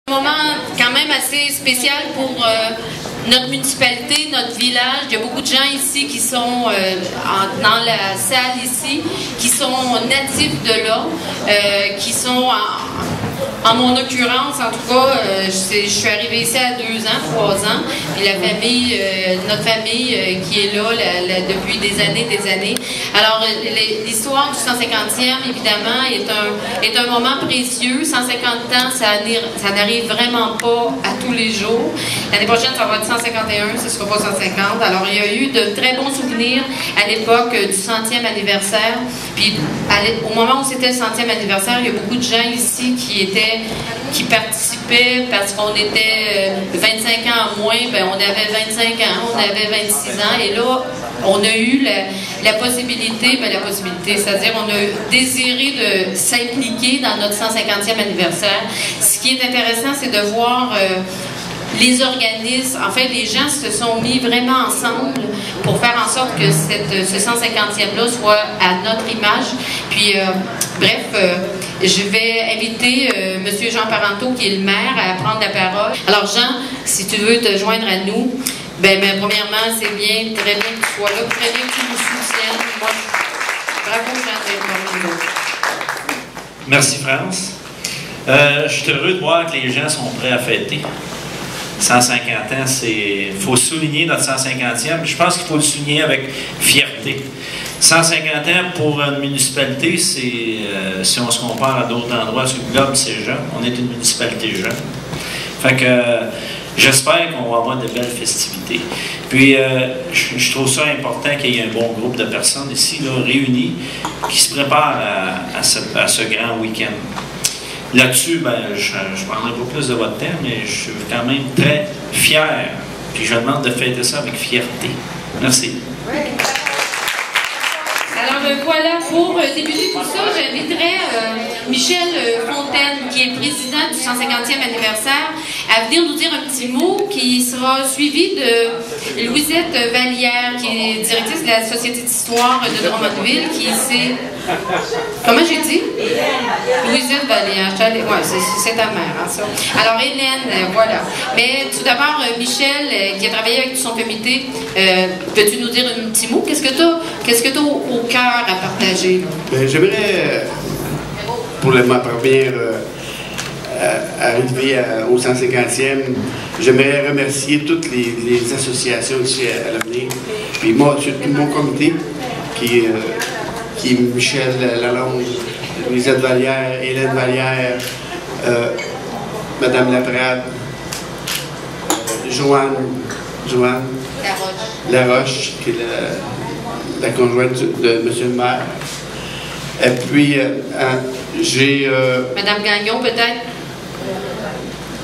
Un moment quand même assez spécial pour notre municipalité, notre village. Il y a beaucoup de gens ici qui sont dans la salle ici, qui sont natifs de là, qui sont en mon occurrence, en tout cas, je suis arrivée ici à 2 ans, 3 ans, puis la famille, notre famille qui est là depuis des années. Alors, l'histoire du 150e, évidemment, est un moment précieux. 150 ans, ça n'arrive vraiment pas à tous les jours. L'année prochaine, ça va être 151, ce ne sera pas 150. Alors, il y a eu de très bons souvenirs à l'époque du 100e anniversaire. Puis, au moment où c'était le 100e anniversaire, il y a beaucoup de gens ici qui participaient parce qu'on était 25 ans en moins, ben on avait 25 ans, on avait 26 ans, et là, on a eu la possibilité, c'est-à-dire on a désiré de s'impliquer dans notre 150e anniversaire. Ce qui est intéressant, c'est de voir les organismes, en fait, les gens se sont mis vraiment ensemble pour faire en sorte que ce 150e-là soit à notre image. Puis, je vais inviter M. Jean Parenteau, qui est le maire, à prendre la parole. Alors, Jean, si tu veux te joindre à nous, premièrement, c'est bien, très bien que tu sois là, très bien que tu nous soutiennes. Moi, bravo, Jean, d'être parmi nous. Merci, France. Je suis heureux de voir que les gens sont prêts à fêter. 150 ans, il faut souligner notre 150e. Je pense qu'il faut le souligner avec fierté. 150 ans pour une municipalité, si on se compare à d'autres endroits sur le globe, c'est jeune. On est une municipalité jeune. Fait que j'espère qu'on va avoir de belles festivités. Puis, je trouve ça important qu'il y ait un bon groupe de personnes ici, là, réunies, qui se préparent à ce grand week-end. Là-dessus, je prendrai pas plus de votre temps, mais je suis quand même très fier. Puis je demande de fêter ça avec fierté. Merci. Alors voilà, pour débuter tout ça, j'inviterai Michel Fontaine, qui est président du 150e anniversaire, à venir nous dire un petit mot qui sera suivi de Louisette Vallière, qui est directrice de la Société d'histoire de Drummondville, qui s'est... Comment j'ai dit? Louisette Vallière. Oui, c'est ta mère, hein, ça. Alors, Hélène, voilà. Mais tout d'abord, Michel, qui a travaillé avec son comité, peux-tu nous dire un petit mot? Qu'est-ce que tu as au cœur à partager? J'aimerais, pour ma première arrivée au 150e, j'aimerais remercier toutes les associations ici à l'avenir. Puis moi, surtout mon comité, qui est Michel Lalonde, Louisette Vallière, Hélène Vallière, Madame Laprade, Joanne Laroche, qui est la conjointe de M. le maire. Et puis, j'ai... Madame Gagnon, peut-être?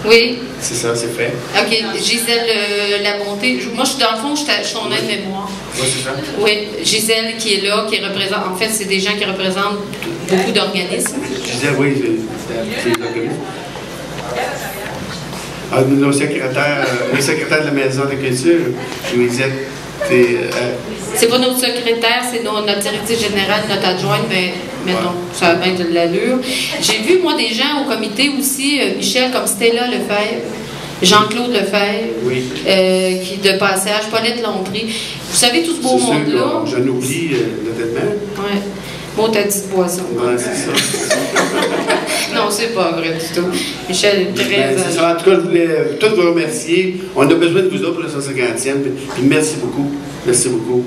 Oui. C'est ça, c'est fait. OK. Gisèle Labonté. Moi, dans le fond, je suis ton aide-mémoire. Oui, c'est ça. Oui. Gisèle qui est là, qui représente... En fait, c'est des gens qui représentent beaucoup d'organismes. Gisèle, oui, c'est l'organisme. Nos secrétaires, le secrétaire de la Maison de la Culture, Louisette, c'est pas notre secrétaire, c'est notre directrice générale, notre adjointe, mais mettons, ça a bien de l'allure. J'ai vu, moi, des gens au comité aussi, Michel, comme Stella Lefebvre, Jean-Claude Lefebvre, oui. Qui de passage, Paulette Lompré. Vous savez, tout ce beau monde-là. Je n'oublie honnêtement. Oui. Bon, t'as dit de boisson. Oui, c'est ça. Non, c'est pas vrai du tout. Michel est très... c'est ça. En tout cas, je voulais tous vous remercier. On a besoin de vous autres pour le 150e. Puis merci beaucoup. Merci beaucoup.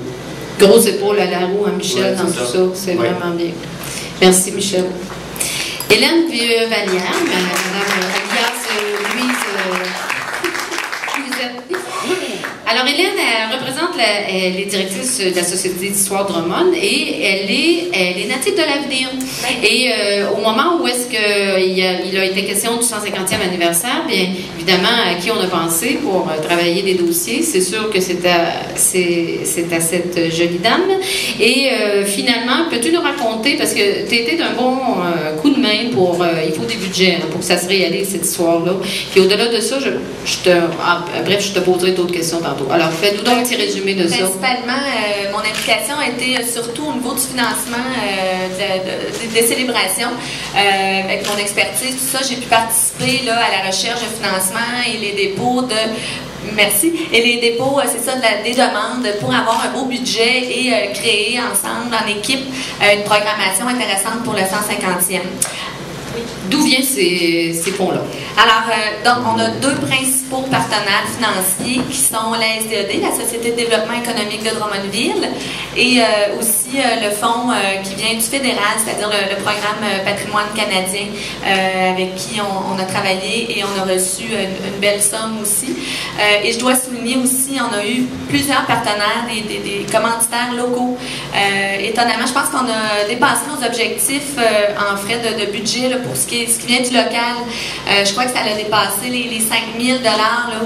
Grosse épaule à la roue, hein, Michel, dans tout ça. C'est vraiment bien. Merci, Michel. Hélène Vallière, Madame alias Louise... Alors, Hélène, elle représente elle est directrice de la Société d'histoire Drummond et elle est native de l'Avenir. Et au moment où est-ce qu'il a été question du 150e anniversaire, bien évidemment, à qui on a pensé pour travailler des dossiers, c'est sûr que c'est à cette jolie dame. Et finalement, peux-tu nous raconter, parce que tu étais d'un bon coup de main pour, il faut des budgets hein, pour que ça se réalise, cette histoire-là. Puis au-delà de ça, bref, je te poserai d'autres questions tantôt. Alors, fais-nous donc un petit résumé résumé de ça? Principalement, mon implication a été surtout au niveau du financement des célébrations. Avec mon expertise, tout ça, j'ai pu participer là, à la recherche de financement et les dépôts de... Merci. Et les dépôts, c'est ça, des demandes pour avoir un beau budget et créer ensemble, en équipe, une programmation intéressante pour le 150e. D'où viennent ces fonds-là? Alors, donc, on a deux principaux partenaires financiers qui sont la SDED, la Société de développement économique de Drummondville, et aussi le fonds qui vient du fédéral, c'est-à-dire le programme Patrimoine canadien, avec qui on a travaillé et on a reçu une belle somme aussi. Et je dois souligner aussi, on a eu plusieurs partenaires, des commanditaires locaux. Étonnamment, je pense qu'on a dépassé nos objectifs en frais de budget là, pour ce qui vient du local. Je crois que ça a dépassé les 5 000 là,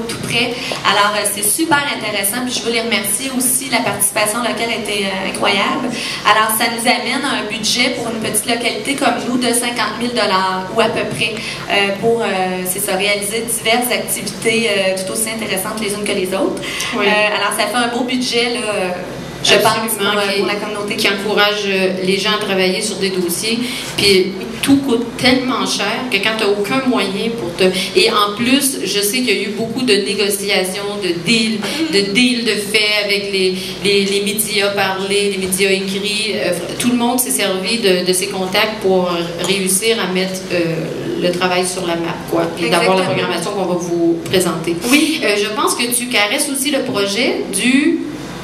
tout près. Alors, c'est super intéressant. Puis je veux les remercier aussi. La participation locale a été incroyable. Alors, ça nous amène à un budget pour une petite localité comme nous de 50 000 ou à peu près pour, c'est ça, réaliser diverses activités tout aussi intéressantes les unes que les autres. Oui. Alors, ça fait un beau budget, là. Je pense pour la communauté. Qui encourage les gens à travailler sur des dossiers. Puis tout coûte tellement cher que quand tu n'as aucun moyen pour te... Et en plus, je sais qu'il y a eu beaucoup de négociations, de deals de faits avec les médias parlés, les médias écrits. Tout le monde s'est servi de ses contacts pour réussir à mettre le travail sur la map, quoi. Et d'avoir la programmation qu'on va vous présenter. Oui. Je pense que tu caresses aussi le projet du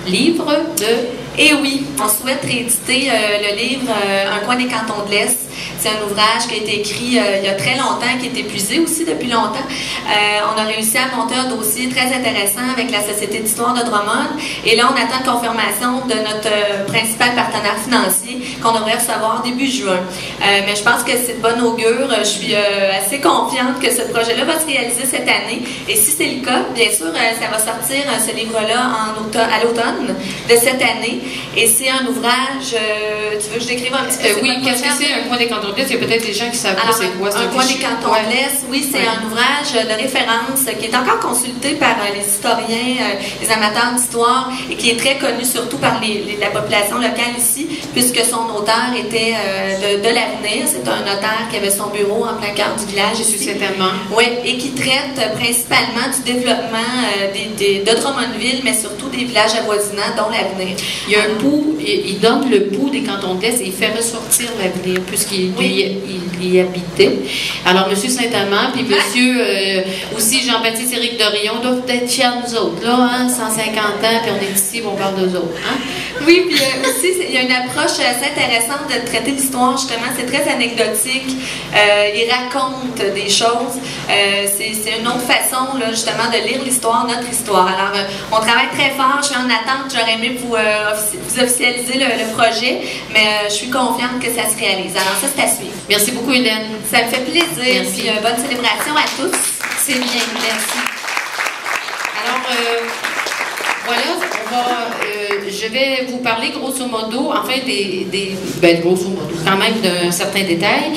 livre de... Et oui, on souhaite rééditer le livre Un coin des cantons de l'Est. C'est un ouvrage qui a été écrit il y a très longtemps, qui est épuisé aussi depuis longtemps. On a réussi à monter un dossier très intéressant avec la Société d'histoire de Drummond. Et là, on attend confirmation de notre principal partenaire financier qu'on devrait recevoir début juin. Mais je pense que c'est de bonne augure. Je suis assez confiante que ce projet-là va se réaliser cette année. Et si c'est le cas, bien sûr, ça va sortir ce livre-là à l'automne de cette année. Et c'est un ouvrage... tu veux que je décrive un petit peu? Oui, qu'est-ce que c'est un coin des cantons de l'Est? Il y a peut-être des gens qui savent pas c'est quoi. Un coin des cantons de l'Est, oui, c'est un ouvrage de référence qui est encore consulté par les historiens, les amateurs d'histoire, et qui est très connu surtout par la population locale ici, puisque son auteur était de l'avenir. C'est un notaire qui avait son bureau en plein cœur du village ici. Certainement. Oui, et qui traite principalement du développement de Drummondville, mais surtout des villages avoisinants, dont l'avenir. Il y a un pouls, il donne le pouls des cantons de l'Est et il fait ressortir l'avenir, puisqu'il y habitait. Alors, M. Saint-Amand, puis M. aussi Jean-Baptiste Éric Dorion doivent être fiers de nous autres, là, hein, 150 ans, puis on est ici, puis on parle d'eux autres. Hein? Oui, puis aussi, il y a une approche assez intéressante de traiter l'histoire, justement. C'est très anecdotique. Il raconte des choses. C'est une autre façon, là, justement, de lire l'histoire, notre histoire. Alors, on travaille très fort. Je suis en attente. J'aurais aimé vous officialiser le projet, mais je suis confiante que ça se réalise. Alors, ça, c'est à suivre. Merci beaucoup, Hélène. Ça me fait plaisir. Merci. Puis, bonne célébration à tous. C'est bien, merci. Alors, voilà, je vais vous parler grosso modo, enfin grosso modo, quand même d'un certain détail.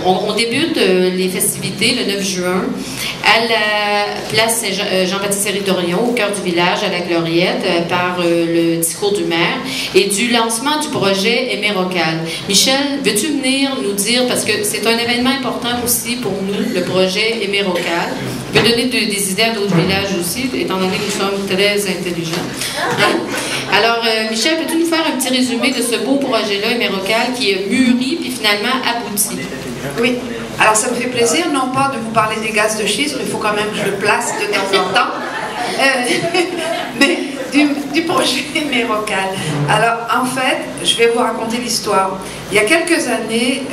On débute les festivités le 9 juin à la place Jean-Baptiste Éric Dorion, au cœur du village, à la Gloriette, par le discours du maire, et du lancement du projet Hémérocal. Michel, veux-tu venir nous dire, parce que c'est un événement important aussi pour nous, le projet Hémérocal. Tu peux donner des idées à d'autres villages aussi, étant donné que nous sommes très intelligents. Alors, Michel, peux-tu nous faire un petit résumé de ce beau projet-là, Hémérocal, qui est mûri puis finalement abouti? Oui. Alors, ça me fait plaisir, non pas de vous parler des gaz de schiste, mais il faut quand même que je le place de temps en temps. Mais du projet Hémérocal. Alors, en fait, je vais vous raconter l'histoire. Il y a quelques années,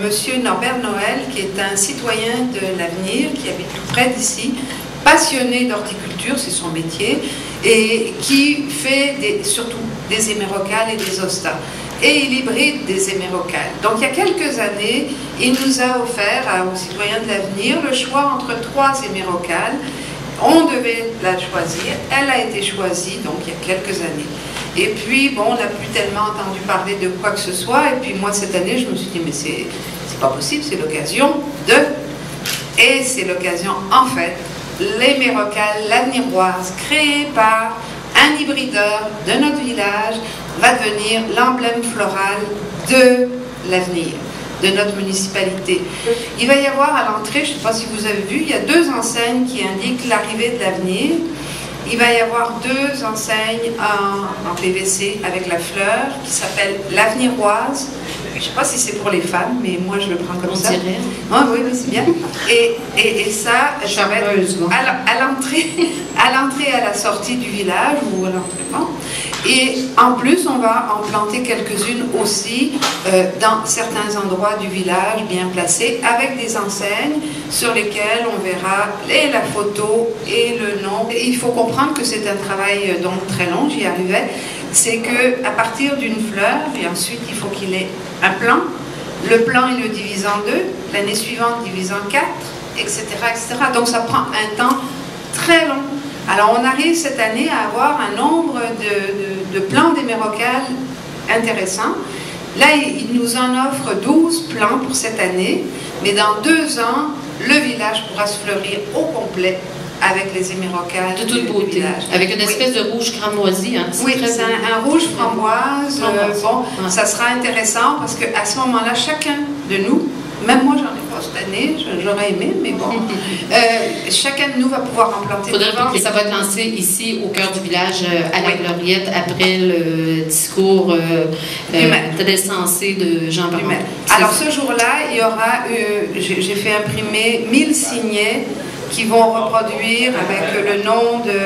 monsieur Norbert Noël, qui est un citoyen de l'Avenir, qui habite tout près d'ici, passionné d'horticulture, c'est son métier, et qui fait surtout des hémérocales et des ostas. Et il hybride des hémérocales. Donc il y a quelques années, il nous a offert aux citoyens de l'Avenir le choix entre 3 hémérocales. On devait la choisir, elle a été choisie donc il y a quelques années. Et puis bon, on n'a plus tellement entendu parler de quoi que ce soit, et puis moi cette année je me suis dit mais c'est pas possible, c'est l'occasion de... Et c'est l'occasion en fait, l'hémérocale laveniroise créée par un hybrideur de notre village va devenir l'emblème floral de l'avenir de notre municipalité. Il va y avoir à l'entrée, je ne sais pas si vous avez vu, il y a 2 enseignes qui indiquent l'arrivée de l'avenir. Il va y avoir 2 enseignes en PVC avec la fleur qui s'appelle l'Aveniroise. Je ne sais pas si c'est pour les femmes, mais moi je le prends comme ça. Ah, oui, c'est bien. Et ça va être à l'entrée et à la sortie du village ou à l'entrée. Et en plus, on va en planter quelques-unes aussi dans certains endroits du village bien placés, avec des enseignes sur lesquelles on verra et la photo et le nom. Et il faut comprendre que c'est un travail donc très long, j'y arrivais. C'est qu'à partir d'une fleur, et ensuite il faut qu'il ait un plan. Le plan, il le divise en 2, l'année suivante divise en 4, etc., etc. Donc ça prend un temps très long. Alors on arrive cette année à avoir un nombre de plans d'hémérocalles intéressants. Là, il nous en offre 12 plans pour cette année, mais dans 2 ans, le village pourra se fleurir au complet avec les hémérocalles de toute beauté, avec une espèce de rouge cramoisi. Hein, oui, c'est un rouge framboise. Ça sera intéressant parce qu'à ce moment-là, chacun de nous, même moi, j'en ai pas cette année, j'aurais aimé, mais bon. Chacun de nous va pouvoir en planter. Ça va être lancé ici, au cœur du village, à la Gloriette, après le discours très sensé de Jean Parent. Alors, ce jour-là, il y aura, j'ai fait imprimer 1000 signets qui vont reproduire avec le nom de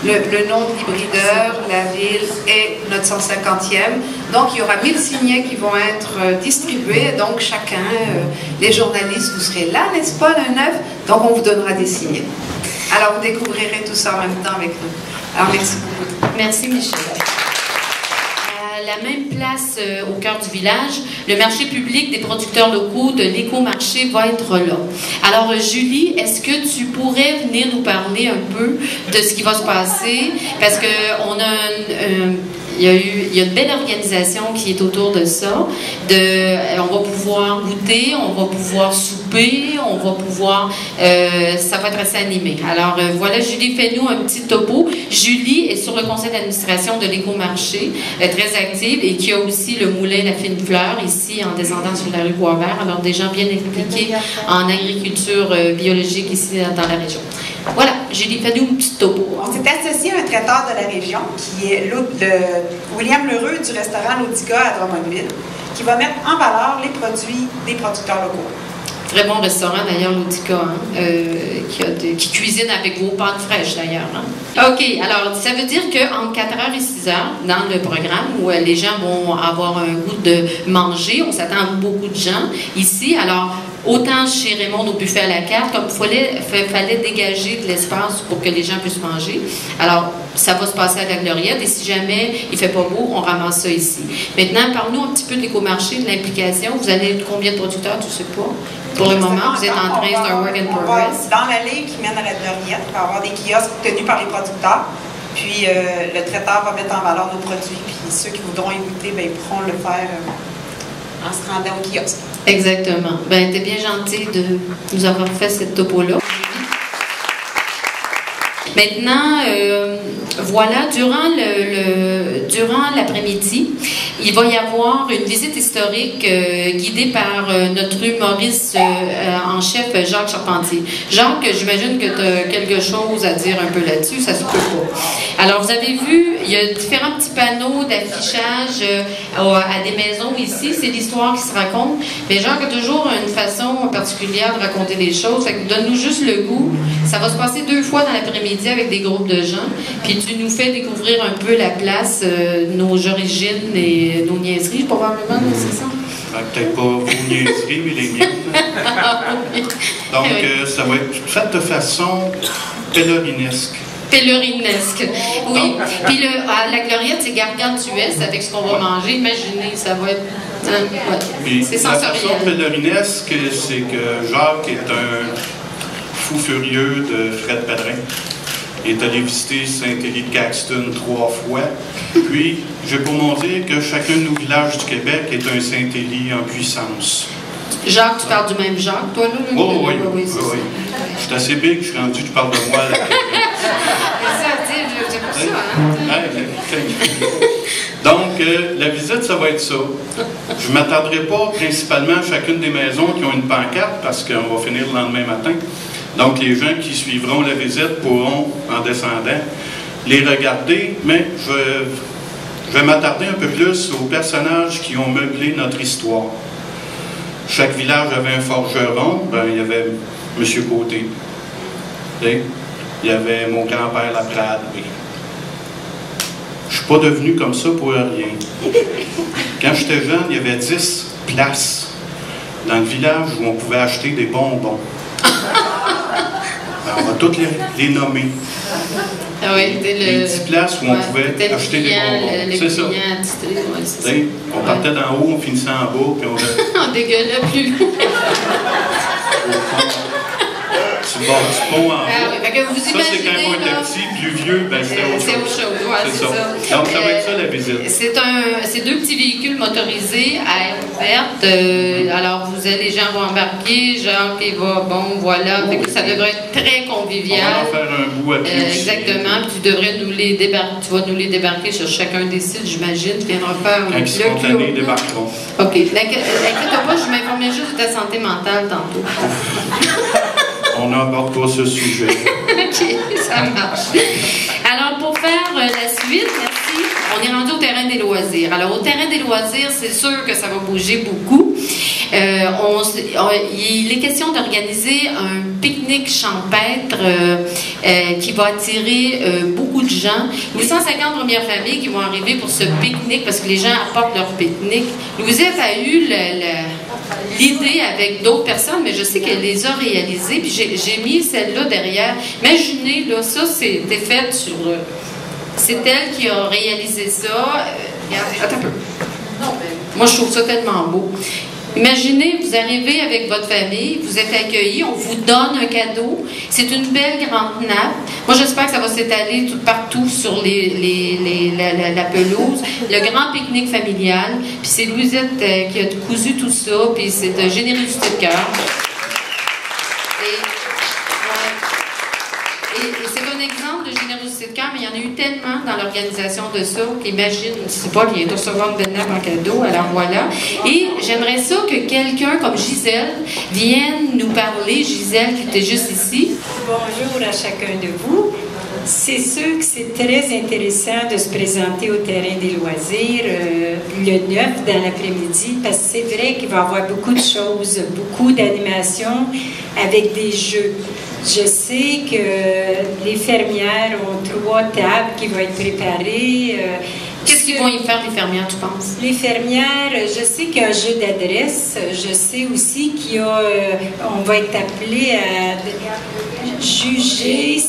l'hybrideur, la ville et notre 150e. Donc, il y aura 1000 signets qui vont être distribués. Donc, chacun, les journalistes, vous serez là, n'est-ce pas, le 9? Donc, on vous donnera des signets. Alors, vous découvrirez tout ça en même temps avec nous. Alors, merci beaucoup. Merci, Michel. À la même place au cœur du village, le marché public des producteurs locaux de l'écomarché va être là. Alors, Julie, est-ce que tu pourrais venir nous parler un peu de ce qui va se passer? Parce qu'on a il y a une belle organisation qui est autour de ça. On va pouvoir goûter, on va pouvoir souper, on va pouvoir... ça va être assez animé. Alors, voilà, Julie, fais-nous un petit topo. Julie est sur le conseil d'administration de l'écomarché, très active, et qui a aussi le moulin La Fine Fleur, ici, en descendant sur la rue Boisvert. Alors, des gens bien impliqués en agriculture biologique ici, dans la région. Voilà, Julie, fais-nous un petit topo. On s'est associé à un traiteur de la région, qui est William Lheureux du restaurant L'Audica à Drummondville, qui va mettre en valeur les produits des producteurs locaux. Très bon restaurant d'ailleurs, L'Audica, qui cuisine avec vos pâtes fraîches d'ailleurs. Hein? OK, alors ça veut dire qu'entre 4h et 6h, dans le programme où les gens vont avoir un goût de manger, on s'attend à beaucoup de gens ici. Alors, autant chez Raymond au buffet à la carte, comme il fallait dégager de l'espace pour que les gens puissent manger. Alors, ça va se passer à la Gloriette et si jamais il ne fait pas beau, on ramasse ça ici. Maintenant, parle-nous un petit peu de l'écomarché, de l'implication. Vous allez combien de producteurs, tu ne sais pas? Pour le moment, vous êtes en train, c'est un work in progress. Dans l'allée qui mène à la Gloriette, il va y avoir des kiosques tenus par les producteurs. Puis le traiteur va mettre en valeur nos produits. Puis ceux qui voudront y goûter, ils pourront le faire en se rendant au kiosque. Exactement. Ben, t'es bien gentil de nous avoir fait cette topo-là. Maintenant, voilà, durant l'après-midi, il va y avoir une visite historique guidée par notre humoriste en chef, Jacques Charpentier. Jacques, j'imagine que tu as quelque chose à dire un peu là-dessus, ça se peut pas. Alors, vous avez vu, il y a différents petits panneaux d'affichage à des maisons ici, c'est l'histoire qui se raconte. Mais Jacques a toujours une façon particulière de raconter les choses, fait que donne-nous juste le goût. Ça va se passer 2 fois dans l'après-midi avec des groupes de gens, puis tu nous fais découvrir un peu la place, nos origines et nos niaiseries, probablement, c'est ça? Peut-être pas vos niaiseries, mais les miennes. Donc, ça va être fait de façon pèlerinesque. Pèlerinesque, oui. Puis à la Gloriette, c'est gargantuesque avec ce qu'on va manger. Imaginez, ça va être... ouais. C'est sensoriel. La façon pèlerinesque, c'est que Jacques est un fou furieux de Fred Pellerin. Il est allé visiter Saint-Élie de Caxton 3 fois. Puis, j'ai pour mon dire que chacun de nos villages du Québec est un Saint-Élie en puissance. Jacques, tu parles du même Jacques, toi, là? Oh, oui, oui. Je suis assez big, je suis rendu, tu parles de moi. Là. C'est ça, c'est pour ça, hein? Donc, la visite, ça va être ça. Je ne m'attarderai pas principalement à chacune des maisons qui ont une pancarte parce qu'on va finir le lendemain matin. Donc, les gens qui suivront la visite pourront, en descendant, les regarder, mais je vais m'attarder un peu plus aux personnages qui ont meublé notre histoire. Chaque village avait un forgeron, il y avait M. Côté. Il y avait mon grand-père Laprade. Je ne suis pas devenu comme ça pour rien. Quand j'étais jeune, il y avait 10 places dans le village où on pouvait acheter des bonbons. Alors, on va toutes les nommer. Ah oui, les 10 places où on pouvait acheter des bonbons. C'est ça. On partait d'en haut, on finissait en bas, puis on dégueulait plus loin. Du pont en haut. Ça, c'est quand on était petit, plus vieux, c'est autre chose. C'est ça. Donc, ça va être ça, la visite. C'est 2 petits véhicules motorisés à air ouverte. Alors, les gens vont embarquer, Jacques, il va, bon, voilà. Fait que ça devrait être très convivial. On va en faire un bout à pied. Exactement. Tu devrais nous les débarquer. Tu vas nous les débarquer sur chacun des sites, j'imagine. Tu viendras faire quand ils spontanés débarqueront. OK. Inquiète-toi pas, je m'informais juste de ta santé mentale tantôt. On n'aborde pas ce sujet. OK, ça marche. Alors, pour faire la suite, merci, on est rendu au terrain des loisirs. Alors, au terrain des loisirs, c'est sûr que ça va bouger beaucoup. Il est question d'organiser un pique-nique champêtre qui va attirer beaucoup de gens. 850 premières familles qui vont arriver pour ce pique-nique parce que les gens apportent leur pique-nique. Louisette a eu l'idée avec d'autres personnes, mais je sais qu'elle les a réalisées, puis j'ai mis celle-là derrière. Imaginez, là, ça, c'était fait sur... c'est elle qui a réalisé ça. Attends un peu. Moi, je trouve ça tellement beau. Imaginez, vous arrivez avec votre famille, vous êtes accueillis, on vous donne un cadeau. C'est une belle grande nappe. Moi, j'espère que ça va s'étaler tout partout sur la pelouse. Le grand pique-nique familial. Puis c'est Louisette qui a cousu tout ça, puis c'est de générosité de cœur. Et c'est un exemple de générosité de cœur, mais il y en a eu tellement dans l'organisation de ça qu'imagine, c'est pas, il vient de recevoir une belle nappe en cadeau, alors voilà. Et j'aimerais ça que quelqu'un comme Gisèle vienne nous parler. Gisèle, qui était juste ici. Bonjour à chacun de vous. C'est sûr que c'est très intéressant de se présenter au terrain des loisirs le 9 dans l'après-midi, parce que c'est vrai qu'il va y avoir beaucoup de choses, beaucoup d'animations avec des jeux. Je sais que les fermières ont 3 tables qui vont être préparées. Qu'est-ce qu'ils vont y faire, les fermières, tu penses? Les fermières, je sais qu'il y a un jeu d'adresse. Je sais aussi qu'il y a... on va être appelé à juger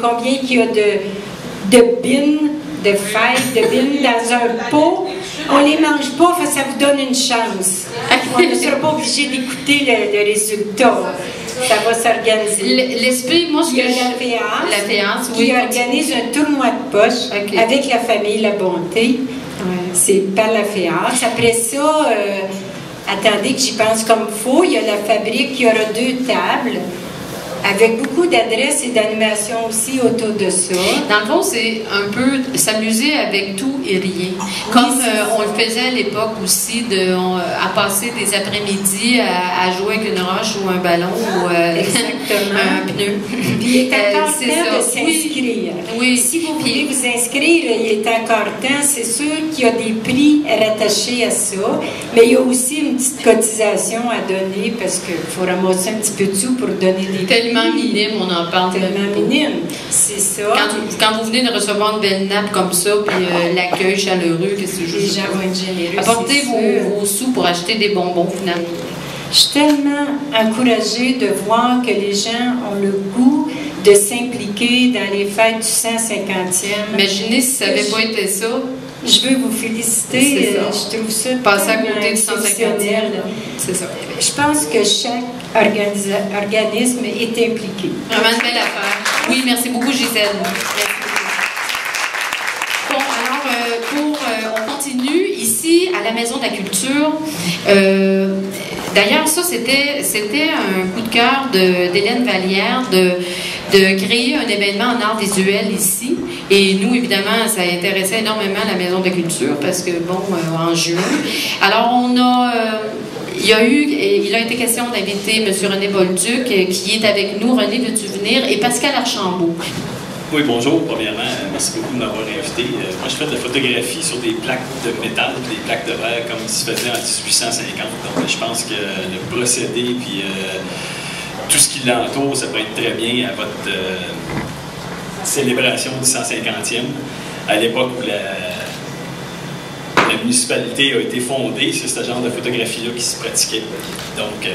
combien qu'il y a de bines, de fèves, de bines dans un pot. On les mange pas, ça vous donne une chance. On ne sera pas obligé d'écouter le résultat. Ça va s'organiser. L'esprit, moi, il y a la FEAS oui, qui organise un tournoi de poche avec la famille La Bonté. Ouais. C'est par la FEAS. Après ça, attendez que j'y pense comme il faut. Il y a la fabrique, il y aura 2 tables. Avec beaucoup d'adresses et d'animations aussi autour de ça. Dans le fond, c'est un peu s'amuser avec tout et rien. Comme on le faisait à l'époque aussi, à passer des après-midi à jouer avec une roche ou un ballon ou un pneu. Puis il est encore temps de s'inscrire. Oui. Si vous voulez vous inscrire, il est encore temps. C'est sûr qu'il y a des prix rattachés à ça, mais il y a aussi une petite cotisation à donner parce qu'il faut ramasser un petit peu de sous pour donner des prix. Tellement minime, on en parle. Tellement minime, c'est ça. Quand vous venez de recevoir une belle nappe comme ça, puis l'accueil chaleureux, qu'est-ce que les gens vont être généreux. Apportez vos sous pour acheter des bonbons, finalement. Je suis tellement encouragée de voir que les gens ont le goût de s'impliquer dans les fêtes du 150e. Imaginez si ça n'avait pas été ça. Je veux vous féliciter. Je trouve ça passer à côté du 150e. C'est ça. Je pense que chaque organisme est impliqué. Vraiment une belle affaire. Oui, merci beaucoup, Gisèle. Merci beaucoup. Bon, alors, on continue ici à la Maison de la Culture. D'ailleurs, ça, c'était un coup de cœur d'Hélène Vallière de créer un événement en art visuel ici. Et nous, évidemment, ça intéressait énormément la Maison de la Culture parce que, bon, en juin. Alors, il a été question d'inviter M. René Bolduc, qui est avec nous. René, veux-tu venir? Et Pascal Archambault. Oui, bonjour. Premièrement, merci beaucoup de m'avoir invité. Moi, je fais de la photographie sur des plaques de métal, des plaques de verre, comme il se faisait en 1850. Donc, je pense que le procédé, puis tout ce qui l'entoure, ça peut être très bien à votre célébration du 150e. À l'époque où la municipalité a été fondée, c'est ce genre de photographie-là qui se pratiquait. Donc,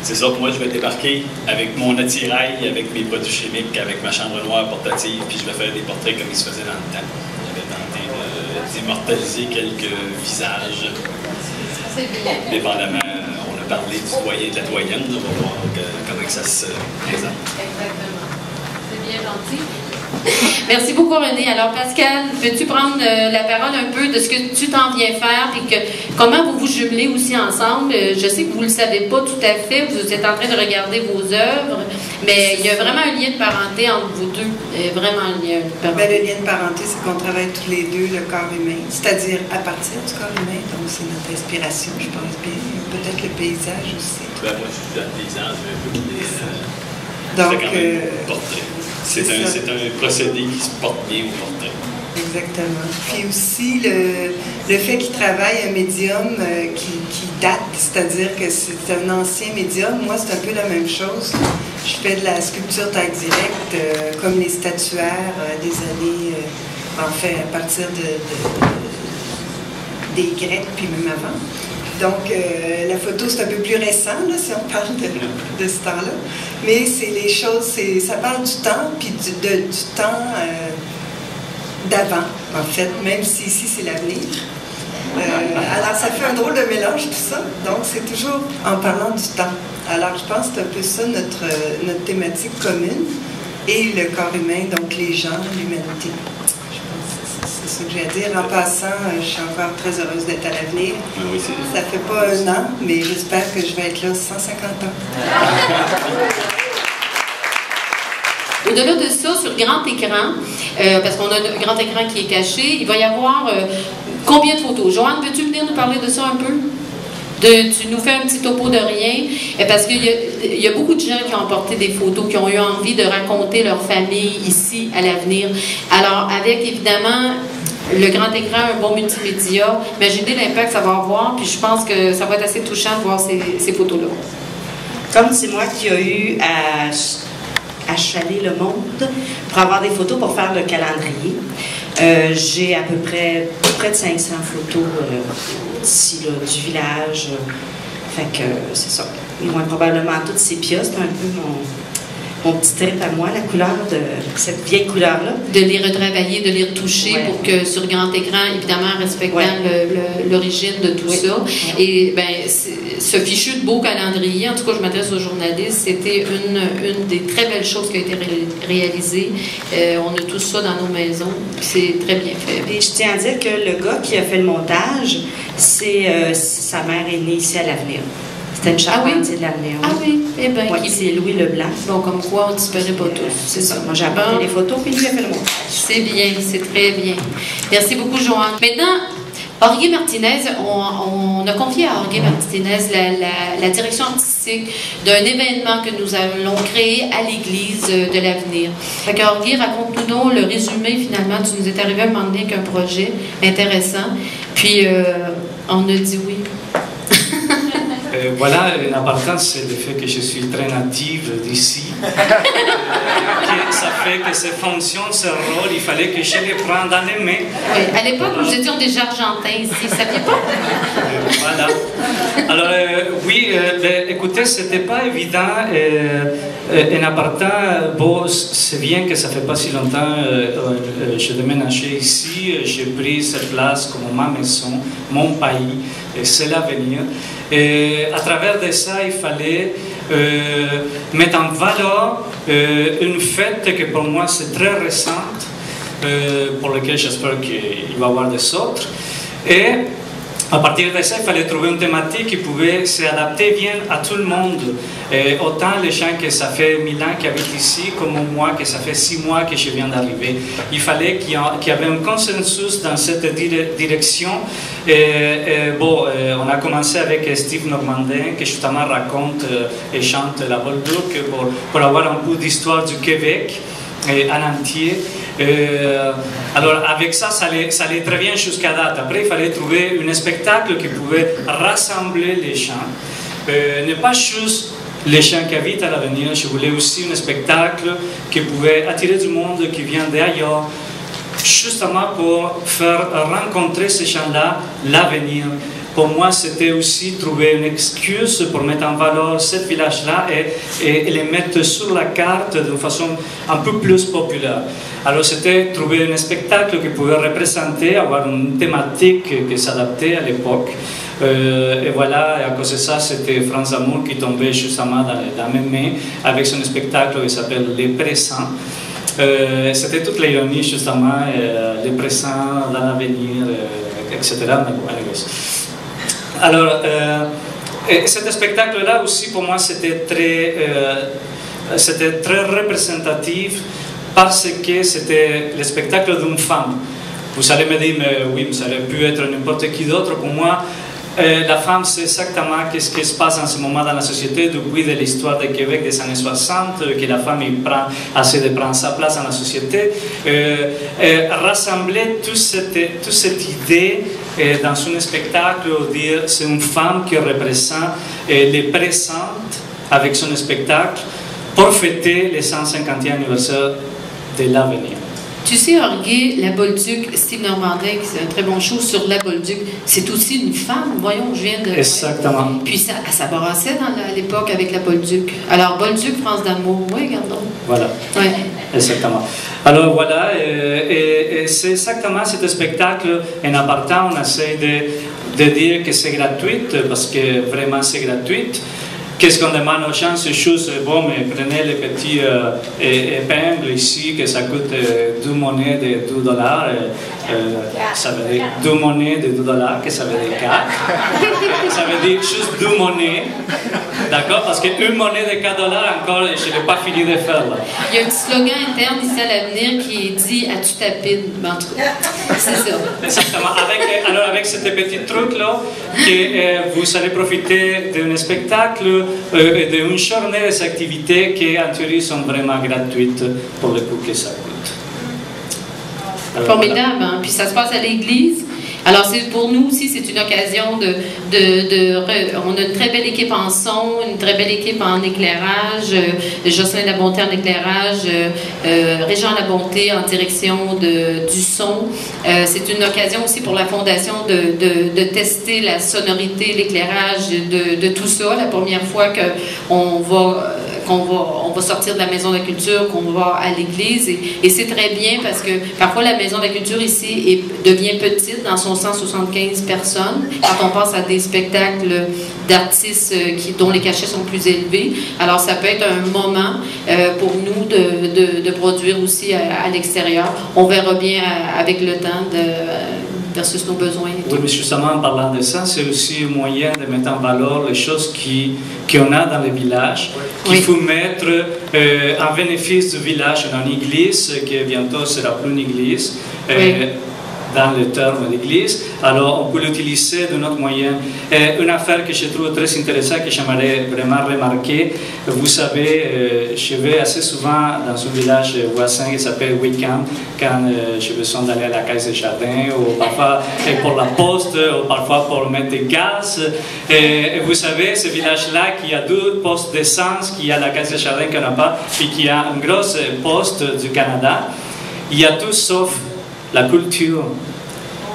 c'est ça que moi, je vais débarquer avec mon attirail, avec mes produits chimiques, avec ma chambre noire portative, puis je vais faire des portraits comme il se faisait dans le temps. J'avais tenté d'immortaliser quelques visages. Dépendamment, on a parlé du doyen et de la doyenne, on va voir comment ça se présente. Exactement. C'est bien gentil. Merci beaucoup, René. Alors, Pascal, peux-tu prendre la parole un peu de ce que tu t'en viens faire et comment vous vous jumelez aussi ensemble? Je sais que vous ne le savez pas tout à fait, vous êtes en train de regarder vos œuvres, mais il y a vraiment un lien de parenté entre vous deux. Vraiment un lien de parenté. Le lien de parenté, c'est qu'on travaille tous les deux le corps humain, c'est-à-dire à partir du corps humain. Donc, c'est notre inspiration, je pense bien. Peut-être le paysage aussi. Ben, moi, je suis dans le paysage, donc, c'est un procédé qui se porte bien au portrait. Exactement. Puis aussi, le fait qu'il travaille un médium qui date, c'est-à-dire que c'est un ancien médium. Moi, c'est un peu la même chose. Je fais de la sculpture taille directe, comme les statuaires des années, en fait, à partir des Grecs, puis même avant. Donc, la photo, c'est un peu plus récent, là, si on parle de ce temps-là. Mais c'est les choses, ça parle du temps, puis du temps d'avant, en fait, même si ici, c'est l'avenir. Alors, ça fait un drôle de mélange, tout ça. Donc, c'est toujours en parlant du temps. Alors, je pense que c'est un peu ça notre thématique commune. Et le corps humain, donc les gens, l'humanité. C'est ce que j'ai à dire. En passant, je suis encore très heureuse d'être à l'avenir. Oui, ça fait pas 1 an, mais j'espère que je vais être là 150 ans. Au-delà de ça, sur grand écran, parce qu'on a un grand écran qui est caché, il va y avoir combien de photos? Joanne, veux-tu venir nous parler de ça un peu? Tu nous fais un petit topo de rien, parce qu'il y a beaucoup de gens qui ont apporté des photos, qui ont eu envie de raconter leur famille ici à l'avenir. Alors, avec évidemment le grand écran, un bon multimédia, imaginez l'impact que ça va avoir, puis je pense que ça va être assez touchant de voir ces photos-là. Comme c'est moi qui ai eu à chaler le monde pour avoir des photos pour faire le calendrier. J'ai à peu près de 500 photos d'ici, là, du village. Fait que c'est ça. Ils vont probablement toutes ces pièces. C'est un peu mon petit trip à moi, la couleur de cette vieille couleur-là. De les retravailler, de les retoucher pour que sur grand écran, évidemment, respectant l'origine de tout ça. Et bien, ce fichu de beau calendrier, en tout cas, je m'adresse aux journalistes, c'était une des très belles choses qui a été réalisée. On a tout ça dans nos maisons. C'est très bien fait. Et je tiens à dire que le gars qui a fait le montage, sa mère est née ici à l'Avenir. C'était une charpentier de l'avenir. Ah oui, eh bien, c'est Louis Leblanc. Bon, comme quoi, on ne disparaît pas tous. C'est ça. Moi, j'ai apporté les photos, puis lui a fait le montage. C'est bien, c'est très bien. Merci beaucoup, Joanne. Maintenant, Jorge Martinez, on a confié à Jorge Martinez la direction artistique d'un événement que nous allons créer à l'Église de l'Avenir. Fait que Jorge, raconte-nous le résumé, finalement. Tu nous es arrivé à un moment donné avec un projet intéressant, puis on a dit oui. Voilà, l'important c'est le fait que je suis très native d'ici. Ça fait que ça fonctionne, ce rôle, il fallait que je les prenne dans les mains. Oui, à l'époque, nous étions déjà argentins ici, vous ne saviez pas? Voilà. Alors, oui, écoutez, c'était pas évident. En appartement, bon, c'est bien que ça fait pas si longtemps, je déménageais ici, j'ai pris cette place comme ma maison, mon pays, c'est l'avenir. Et à travers de ça, il fallait mettre en valeur une fête que pour moi c'est très récente, pour laquelle j'espère qu'il va y avoir des autres. Et à partir de ça, il fallait trouver une thématique qui pouvait s'adapter bien à tout le monde. Et autant les gens que ça fait 1000 ans qui habitent ici, comme moi, que ça fait 6 mois que je viens d'arriver. Il fallait qu'il y avait un consensus dans cette direction. On a commencé avec Steve Normandin, qui justement raconte et chante la Bolduc pour avoir un peu d'histoire du Québec en entier. Alors avec ça allait très bien jusqu'à date. Après, il fallait trouver un spectacle qui pouvait rassembler les gens. Ne pas juste les gens qui habitent à l'avenir. Je voulais aussi un spectacle qui pouvait attirer du monde qui vient d'ailleurs, justement pour faire rencontrer ces gens-là l'avenir. Pour moi, c'était aussi trouver une excuse pour mettre en valeur ce village-là et les mettre sur la carte d'une façon un peu plus populaire. Alors, c'était trouver un spectacle qui pouvait représenter, avoir une thématique qui s'adaptait à l'époque. Et voilà, et à cause de ça, c'était France Amour qui tombait justement dans la même main avec son spectacle qui s'appelle Les Présents. C'était toute l'ironie, justement, les présents dans l'avenir, etc. Alors, cet spectacle-là aussi, pour moi, c'était très représentatif parce que c'était le spectacle d'une femme. Vous allez me dire, mais oui, mais ça aurait pu être n'importe qui d'autre. Pour moi, la femme, c'est exactement ce qui se passe en ce moment dans la société depuis de l'histoire du Québec des années 60, que la femme essaie de prendre sa place dans la société. Rassembler toute cette idée dans un spectacle, dire c'est une femme qui représente les présentes avec son spectacle pour fêter le 150e anniversaire de l'avenir. Tu sais, Orguet, la Bolduc, Steve Normandin, qui c'est un très bon show sur la Bolduc, c'est aussi une femme, voyons, je viens de... Exactement. Puis ça brassait à l'époque avec la Bolduc. Alors, Bolduc, France d'amour, oui, regardons. Voilà. Ouais. Exactement. Alors voilà, et c'est exactement ce spectacle. En partant, on essaie de dire que c'est gratuit, parce que vraiment c'est gratuit. Qu'est-ce qu'on demande aux gens? C'est juste, bon, mais prenez les petits épingles ici, que ça coûte 2 monnaies de $2. Ça veut dire 2 monnaies de $2, que ça veut dire 4. Ça veut dire juste 2 monnaies. D'accord? Parce qu'une monnaie de $4 encore, je n'ai pas fini de faire là. Il y a un petit slogan interne ici à l'avenir qui dit as-tu ta pine? En tout cas, c'est ça. Exactement. Alors, avec ce petit truc-là, que vous allez profiter d'un spectacle et d'une journée des activités qui, en théorie, sont vraiment gratuites pour le coût que ça coûte. Alors, formidable, voilà. hein? Puis ça se passe à l'église. Alors, pour nous aussi, c'est une occasion on a une très belle équipe en son, une très belle équipe en éclairage, Jocelyn Labonté en éclairage, Régent Labonté en direction du son. C'est une occasion aussi pour la Fondation de tester la sonorité, l'éclairage de tout ça. La première fois qu'on va sortir de la Maison de la Culture, qu'on va à l'église. Et c'est très bien parce que parfois la Maison de la Culture ici devient petite dans son 175 personnes. Quand on passe à des spectacles d'artistes dont les cachets sont plus élevés, alors ça peut être un moment pour nous de produire aussi à l'extérieur. On verra bien avec le temps versus nos besoins. Oui, mais justement, en parlant de ça, c'est aussi un moyen de mettre en valeur les choses qu'on a dans les villages, qu'il faut mettre en bénéfice du village dans une église, qui bientôt sera plus une église. Dans le terme d'église, alors on peut l'utiliser de notre moyen. Une affaire que je trouve très intéressante, que j'aimerais vraiment remarquer, vous savez, je vais assez souvent dans un village voisin qui s'appelle Wickham, quand j'ai besoin d'aller à la caisse des jardins, ou parfois pour la poste, ou parfois pour mettre des gaz. Et vous savez, ce village-là, qui a 2 postes d'essence, qui a la caisse des jardins qu'on n'a pas, puis qui a une grosse poste du Canada, il y a tout sauf la culture.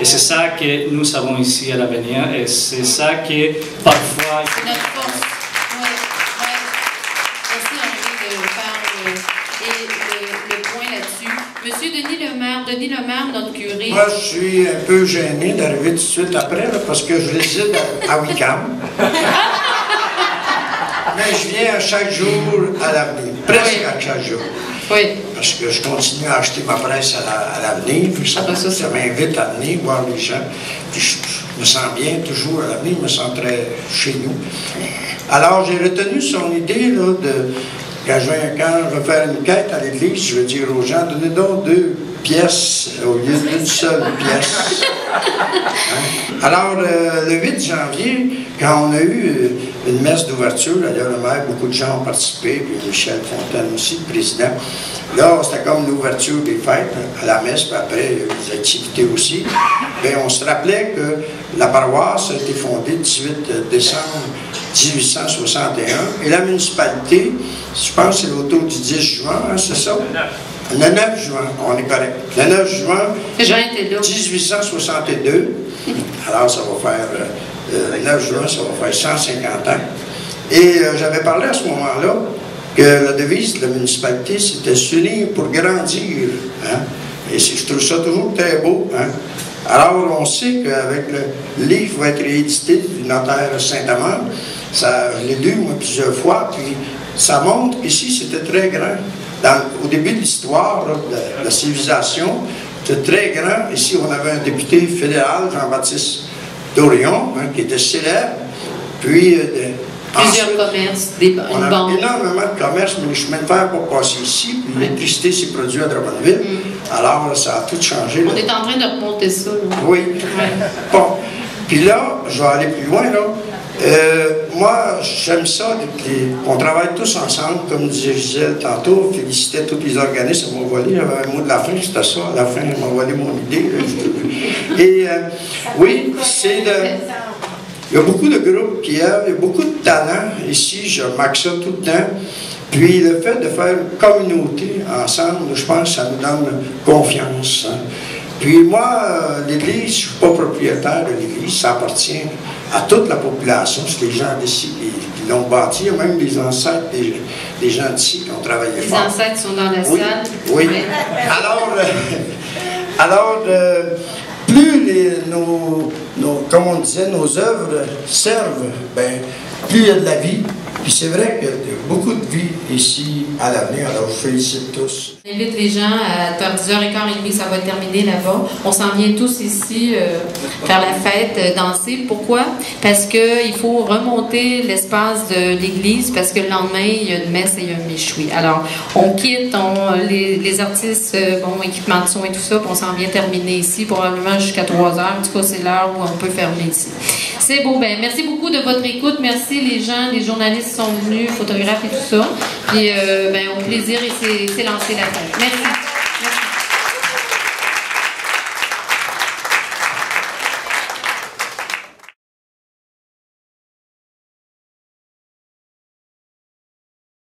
Et c'est ça que nous avons ici à l'avenir, et c'est ça que parfois... C'est notre force. Oui, oui. Merci Henri de faire le point là-dessus. Monsieur Denis Lemaire, notre curé. Moi, je suis un peu gêné d'arriver tout de suite après, là, parce que je réside à Wickham. Mais je viens à chaque jour à l'avenir, presque à chaque jour. Oui. Parce que je continue à acheter ma presse à l'avenir, puis ça m'invite à venir voir les gens. Puis me sens bien, toujours à l'avenir, je me sens très chez nous. Alors, j'ai retenu son idée là, quand je vais faire une quête à l'église, je vais dire aux gens, donnez donc 2 pièces au lieu d'une seule pièce. Hein? Alors, le 8 janvier, quand on a eu une messe d'ouverture, d'ailleurs, le maire, beaucoup de gens ont participé, puis Michel Fontaine aussi, le président. Là, c'était comme l'ouverture des fêtes à la messe, puis après, il y a eu des activités aussi. Bien, on se rappelait que la paroisse a été fondée le 18 décembre 1861, et la municipalité, je pense que c'est autour du 10 juin, hein, c'est ça? Le 9 juin, on est correct. Le 9 juin 1862, alors ça va faire, le 9 juin, ça va faire 150 ans. Et j'avais parlé à ce moment-là que la devise de la municipalité, c'était s'unir pour grandir. Hein? Et je trouve ça toujours très beau. Hein? Alors, on sait qu'avec le livre qui va être réédité du notaire Saint-Amand, je l'ai lu moi plusieurs fois, puis ça montre qu'ici c'était très grand. Au début de l'histoire de la civilisation, c'était très grand. Ici, on avait un député fédéral, Jean-Baptiste Dorion, hein, qui était célèbre. Puis, plusieurs commerces, on a énormément de commerces, mais les chemins de fer pour passer ici, puis l'électricité s'est produite à Drummondville. Alors, ça a tout changé. On est en train de remonter ça. Là. Oui. Bon. Puis là, je vais aller plus loin, là. Moi, j'aime ça, qu'on travaille tous ensemble, comme disait Gisèle tantôt, féliciter tous les organismes, ça m'a volé, j'avais un mot de la fin, c'était ça, à la fin, il m'a volé mon idée. Là, et oui, c'est il y a beaucoup de groupes qui aiment, il y a beaucoup de talents ici, je marque ça tout le temps. Puis le fait de faire une communauté ensemble, je pense que ça nous donne confiance. Hein. Puis moi, l'Église, je ne suis pas propriétaire de l'Église, ça appartient à toute la population, c'est les gens d'ici qui l'ont bâti, il y a même des ancêtres, des gens d'ici qui ont travaillé fort. Les ancêtres sont dans la salle. Oui. Ouais. Alors, plus comme on disait, nos œuvres servent, ben, plus il y a de la vie. Puis c'est vrai qu'il y a beaucoup de vie ici à l'avenir, alors je félicite tous. J'invite les gens à 10h15, ça va terminer là-bas. On s'en vient tous ici faire la fête, danser. Pourquoi? Parce qu'il faut remonter l'espace de l'église, parce que le lendemain, il y a une messe et il y a un méchoui. Alors, on quitte, les artistes, équipements de son et tout ça, puis on s'en vient terminer ici, probablement jusqu'à 3h. En tout cas, c'est l'heure où on peut fermer ici. C'est beau. Ben, merci beaucoup de votre écoute. Merci les gens, les journalistes qui sont venus, photographes et tout ça. Puis, au plaisir et c'est lancé la fête. Merci.